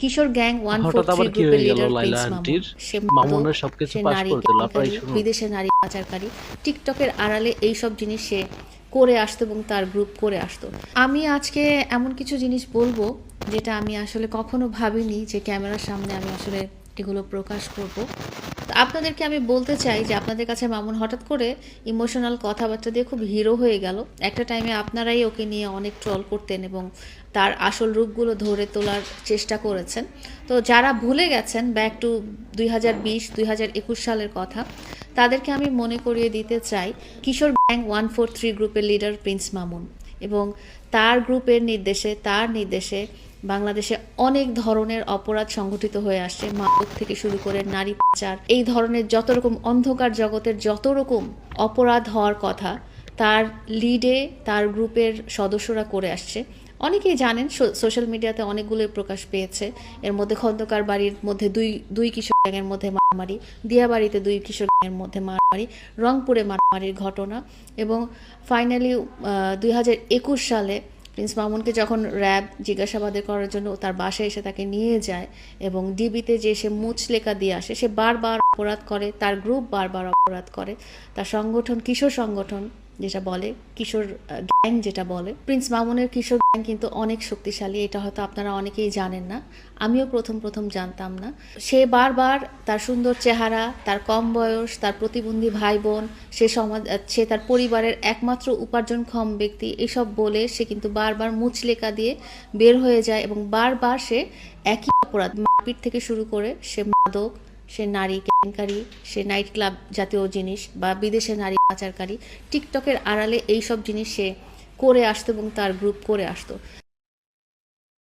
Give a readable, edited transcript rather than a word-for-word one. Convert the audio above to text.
কিশোর gang হঠাৎ আবার 143 কি গ্রুপের হয়ে গেল লিডার লাইলা প্রিন্স মামুন। আন্টির? সে মাদক, মামুনের সবকিছু সে পাস নারী করে দিল, আপনারাই কেলেঙ্কারি, শুনুন। বিদেশে নারী পাচারকারী, টিকটকের আড়ালে এইসব জিনিস সে করে আসতো এবং তার গ্রুপ করে আসতো। আমি আজকে এমন কিছু জিনিস বলবো যেটা আমি আসলে কখনো ভাবিনি যে ক্যামেরার সামনে আমি আসলে এগুলো প্রকাশ করব। আপনাদেরকে আমি বলতে চাই যে আপনাদের কাছে মামুন হঠাৎ করে ইমোশনাল কথাবার্তা দিয়ে খুব হিরো হয়ে গেল। একটা টাইমে আপনারাই ওকে নিয়ে অনেক ট্রল করতেন এবং তার আসল রূপগুলো ধরে তোলার চেষ্টা করেছেন। তো যারা ভুলে গেছেন ব্যাক টু 2020-2021 সালের কথা, তাদেরকে আমি মনে করিয়ে দিতে চাই কিশোর গ্যাং 143 গ্রুপের লিডার প্রিন্স মামুন এবং তার গ্রুপের নির্দেশে তার নির্দেশে বাংলাদেশে অনেক ধরনের অপরাধ সংঘটিত হয়ে আসছে, মাদক থেকে শুরু করে নারী পাচার, এই ধরনের যত রকম অন্ধকার জগতের যত রকম অপরাধ হওয়ার কথা তার লিডে তার গ্রুপের সদস্যরা করে আসছে। অনেকেই জানেন, সোশ্যাল মিডিয়াতে অনেকগুলোই প্রকাশ পেয়েছে। এর মধ্যে খন্দকার বাড়ির মধ্যে দুই কিশোর গ্যাংয়ের মধ্যে মারামারি, দিয়াবাড়িতে দুই কিশোর গ্যাংয়ের মধ্যে মারামারি, রংপুরে মারামারির ঘটনা এবং ফাইনালি 2021 সালে প্রিন্স মামুনকে যখন র্যাব জিজ্ঞাসাবাদে করার জন্য তার বাসায় এসে তাকে নিয়ে যায় এবং ডিবিতে যে সে মুচলেখা দিয়ে আসে, সে বারবার অপরাধ করে, তার গ্রুপ বারবার অপরাধ করে, তার সংগঠন কিশোর সংগঠন যেটা বলে, কিশোর গ্যাং যেটা বলে, প্রিন্স মামুনের কিশোর গ্যাং কিন্তু অনেক শক্তিশালী। এটা হয়তো আপনারা অনেকেই জানেন না, আমিও প্রথম জানতাম না। সে বারবার তার সুন্দর চেহারা, তার কম বয়স, তার প্রতিবন্ধী ভাই বোন, সে তার পরিবারের একমাত্র উপার্জনক্ষম ব্যক্তি, এসব বলে সে কিন্তু বারবার মুচলেকা দিয়ে বের হয়ে যায় এবং বারবার সে একই অপরাধ, মারপিট থেকে শুরু করে সে মাদক, সে নারী কেলেঙ্কারি, সে নাইট ক্লাব জাতীয় জিনিস বা বিদেশে নারী পাচারকারী, টিকটকের আড়ালে এইসব জিনিস সে করে আসতো এবং তার গ্রুপ করে আসতো।